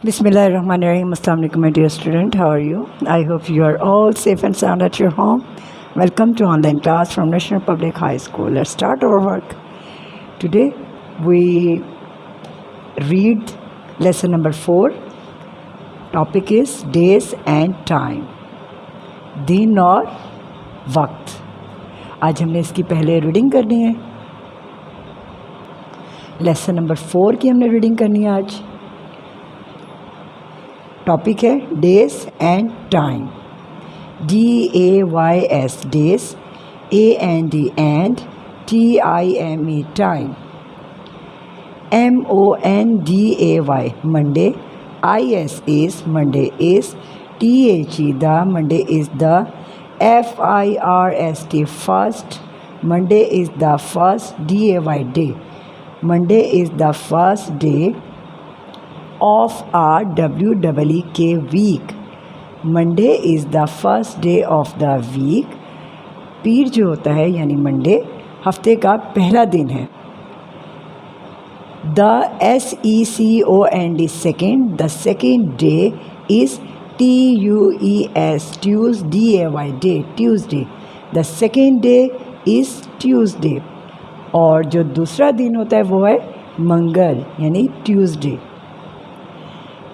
Bismillahirrahmanirrahim. Assalamu alaikum, my dear student. How are you? I hope you are all safe and sound at your home. Welcome to online class from National Public High School. Let's start our work. Today we read lesson number 4. Topic is days and time. दिन और वक्त. आज हमने इसकी पहले reading करनी है. Lesson number 4 की हमने रीडिंग करनी है आज. टॉपिक है days and time. DAYS days, AND and, TIME time, MONDAY Monday, IS Monday is, THE the Monday is the, FIRST first Monday is the first, DAY day Monday is the first day of our WEEK week. Monday is the first day of the week. पीर जो होता है यानी Monday हफ्ते का पहला दिन है. The SECOND second, the second day is TUES Tuesday day, Tuesday. The second day is Tuesday. और जो दूसरा दिन होता है वो है मंगल यानी Tuesday.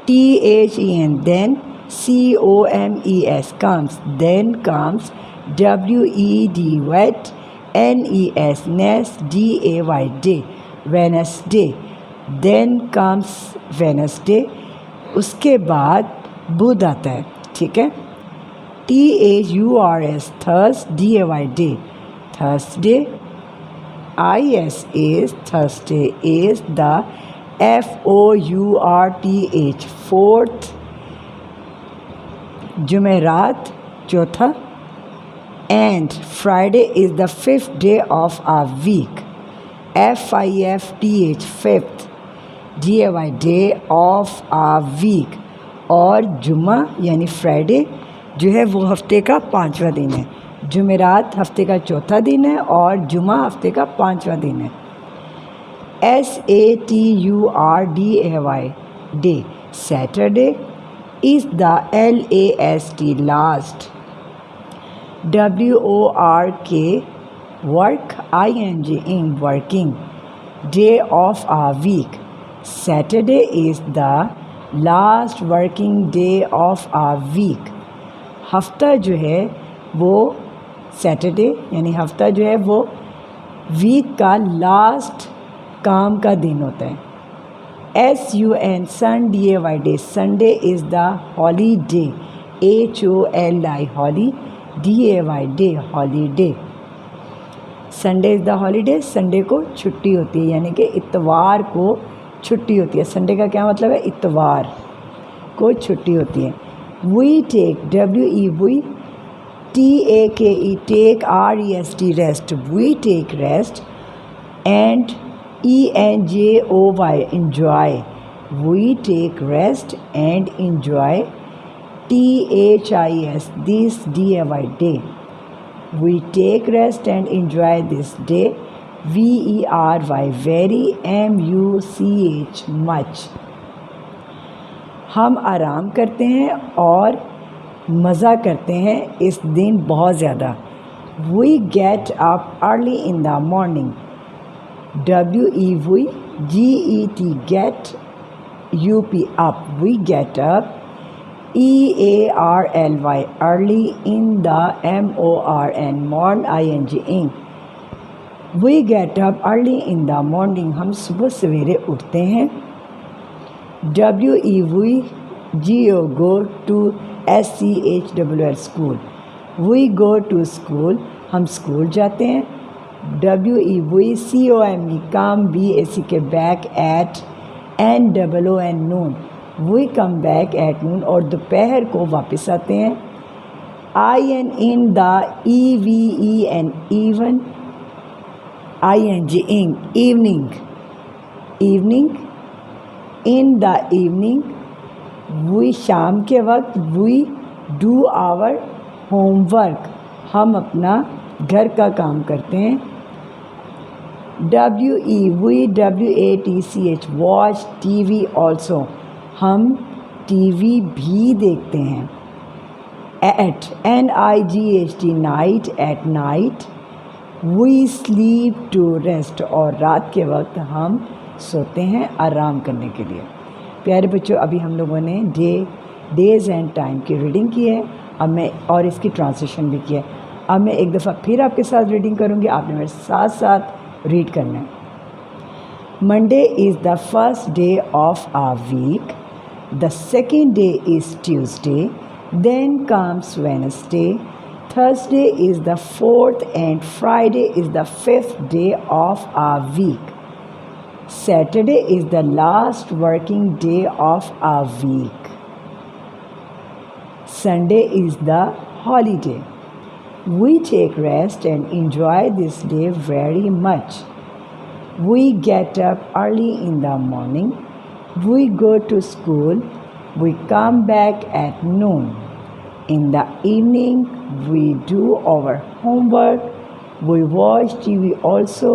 THEN then, COMES comes, then comes, WED wet, NES nest, DAY day, Wednesday, then comes Wednesday, उसके बाद बुध आता है. ठीक है. THURS Thursday, DAY day, Thursday. IS is Thursday is the FOURTH fourth. जुमेरात चौथा. And Friday is the fifth day of our week. FIFTH fifth, DAY day of our week. और जुमा यानी फ्राइडे जो है वो हफ्ते का 5वां दिन है. जुमेरात हफ्ते का चौथा दिन है और जुमा हफ्ते का 5वां दिन है. SATURDAY day, Saturday is the LAST last. WORK work, ING working, day of our week. Saturday is the last working day of our week. हफ्ता जो है वो सैटरडे यानी हफ्ता जो है वो वीक का लास्ट काम का दिन होता है. SUN Sunday day, Sunday is the holiday, HOLI holi, DAY day holiday. Sunday is the holiday, Sunday को छुट्टी होती है यानी कि इतवार को छुट्टी होती है. संडे का क्या मतलब है? इतवार को छुट्टी होती है. We take WE TAKE take, REST rest, we take rest. And ENJOY enjoy, we take rest and enjoy. THIS this DAY day, we take rest and enjoy this day. VERY very, MUCH much, हम आराम करते हैं और मज़ा करते हैं इस दिन बहुत ज़्यादा. We get up early in the morning. WEGET get, UP up, we get up. EARLY early, in the MORN morn, ING. We get up early in the morning, हम सुबह सवेरे उठते हैं. WEVGO go to SCHOOL school, we go to school, हम school जाते हैं. WEVCOME come, BACK back at, NOON noon, we come back at noon और दोपहर को वापस आते हैं. IN in the, EVEN even, ING evening, evening. In the evening, we शाम के वक्त, we do our homework, हम अपना घर का काम करते हैं. WEWATCH watch TV also, हम टीवी भी देखते हैं। At NIGHT night, at night we sleep to rest, और रात के वक्त हम सोते हैं आराम करने के लिए। प्यारे बच्चों, अभी हम लोगों ने डेज़ एंड टाइम की रीडिंग की है, अब मैं और इसकी ट्रांसलेशन भी की है। अब मैं एक दफ़ा फिर आपके साथ रीडिंग करूँगी, आपने मेरे साथ साथ रीड करना है। Monday is the first day of a week, the second day is Tuesday, then comes Wednesday, Thursday is the fourth, and Friday is the fifth day of our week. Saturday is the last working day of our week. Sunday is the holiday. We take rest and enjoy this day very much. We get up early in the morning. We go to school. We come back at noon. In the evening, we do our homework. We watch TV also.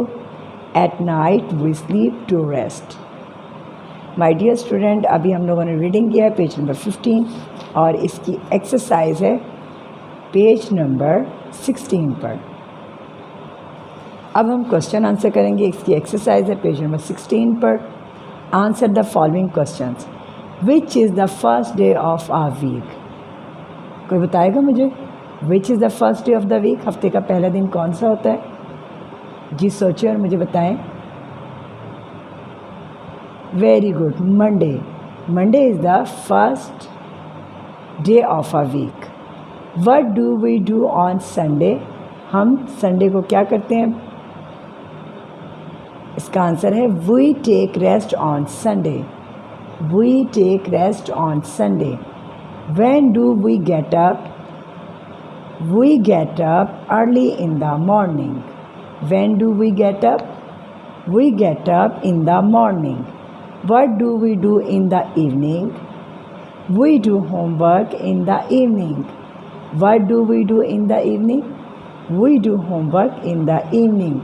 At night, we sleep to rest. My dear student, अभी हम लोगों ने reading किया है page number 15, और इसकी exercise है page number 16 पर। अब हम क्वेश्चन आंसर करेंगे। इसकी एक्सरसाइज है पेज नंबर 16 पर। Answer the following questions. Which is the first day of our week? कोई बताएगा मुझे? Which is the first day of the week? हफ्ते का पहला दिन कौन सा होता है? जी सोचिए और मुझे बताएं। Very good, Monday. Monday is the first day of a week. What do we do on Sunday? हम संडे को क्या करते हैं? इसका आंसर है we take rest on Sunday. We take rest on Sunday. When do we get up? We get up early in the morning. When do we get up? We get up in the morning. What do we do in the evening? We do homework in the evening. What do we do in the evening? We do homework in the evening.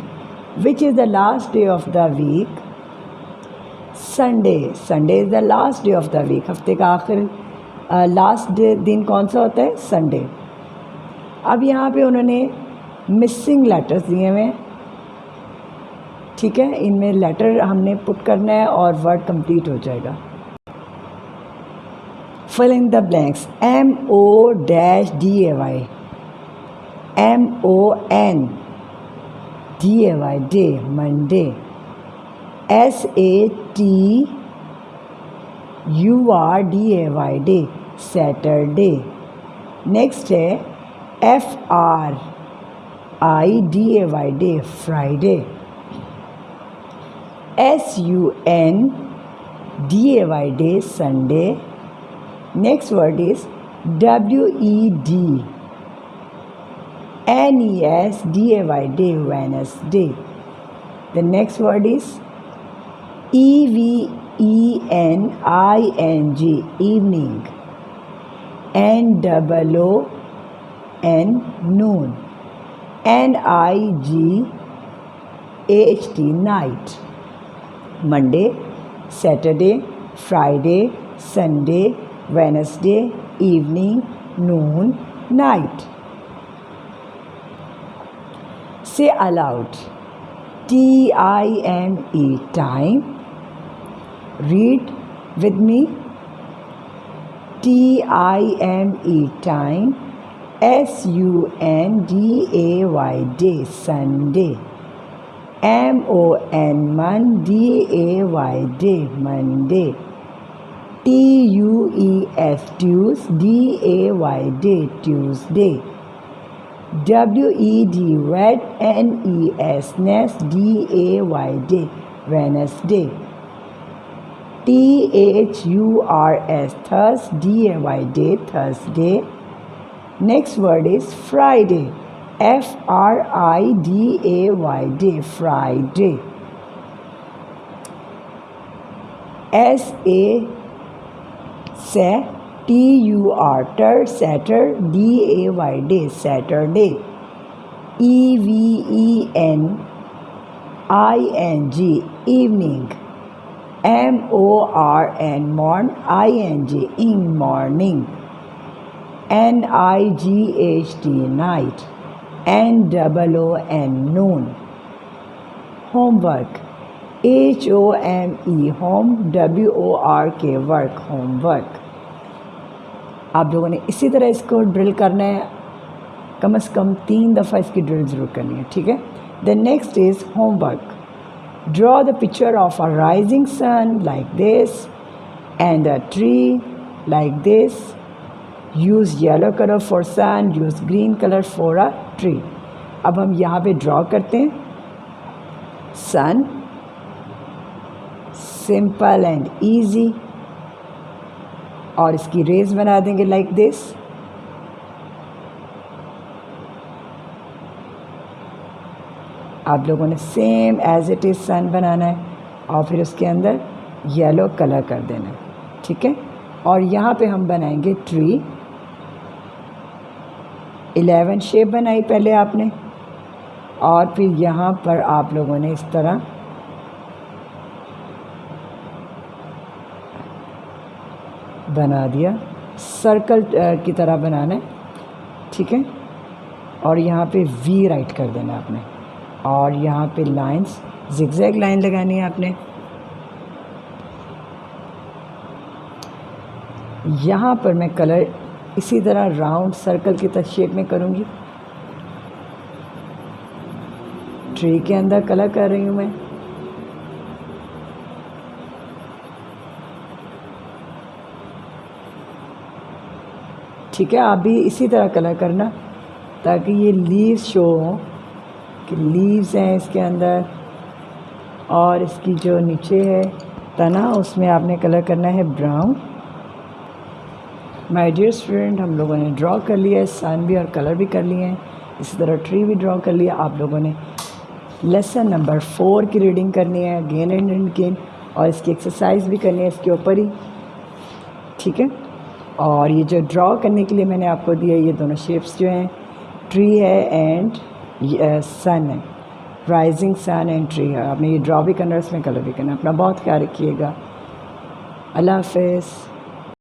Which is the last day of the week? Sunday. Sunday is the last day of the week. हफ्ते का आखिर last दिन कौन सा होता है? Sunday. अब यहाँ पे उन्होंने मिसिंग लेटर्स दिए हुए हैं, ठीक है। इनमें लेटर हमने पुट करना है और वर्ड कंप्लीट हो जाएगा। Fill in the blanks. MODAY, MONDAY day, Monday. SATURDAY day, Saturday. Next है FRIDAY day, Friday. SUNDAY day, Sunday. Next word is WEDNESDAY day, Wednesday. The next word is EVENING, evening। NOON, noon। NIGHT, night। Monday, Saturday, Friday, Sunday, Wednesday, evening, noon, night। Say aloud. TIME, time। Read with me. TIME, time। SUNDAY, day, Sunday। MON, DAY, day, Monday। TUES, DAY, day, Tuesday। WED, NES, DAY, day, Wednesday। THURS, DAY, day, Thursday। Next word is Friday. FRIDAY, day, Friday। SATUR, Saturday, day, Saturday। EVENING, evening। MORN ING ing morning, NIGHT night, NOON noon. Homework, HOME home, WORK work, homework. आप लोगों ने इसी तरह इसको drill करना है, कम से कम 3 दफ़ा इसकी ड्रिल ज़रूर करनी है, ठीक है। The next is homework. Draw the picture of a rising sun like this and a tree like this. Use yellow color for sun, use green color for a tree. अब हम यहाँ पे ड्रॉ करते हैं sun, simple and easy, और इसकी raise बना देंगे लाइक दिस. आप लोगों ने सेम एज इट इज़ सन बनाना है और फिर उसके अंदर येलो कलर कर देना है, ठीक है। और यहाँ पे हम बनाएंगे ट्री. 11 शेप बनाई पहले आपने, और फिर यहाँ पर आप लोगों ने इस तरह बना दिया, सर्कल की तरह बनाना है, ठीक है। और यहाँ पे वी राइट कर देना है आपने, और यहाँ पे लाइंस जिगजैग लाइन लगानी है आपने. यहाँ पर मैं कलर इसी तरह राउंड सर्कल की तरह शेप में करूँगी. ट्री के अंदर कलर कर रही हूँ मैं. ठीक है, आप भी इसी तरह कलर करना ताकि ये लीव्स शो हों कि लीव्स हैं इसके अंदर. और इसकी जो नीचे है तना, उसमें आपने कलर करना है ब्राउन. माय डियर स्टूडेंट, हम लोगों ने ड्रॉ कर लिया है सन भी और कलर भी कर लिए हैं. इसी तरह ट्री भी ड्रॉ कर लिया. आप लोगों ने लेसन नंबर 4 की रीडिंग करनी है अगेन एंड अगेन, और इसकी एक्सरसाइज भी करनी है इसके ऊपर ही. ठीक है, और ये जो ड्रॉ करने के लिए मैंने आपको दिया, ये दोनों शेप्स जो हैं, ट्री है एंड सन है, राइजिंग सन एंड ट्री है. आपने ये ड्रॉ भी करना है, उसमें कलर भी करना है. अपना बहुत ख्याल रखिएगा. अल्लाह हाफ़िज़.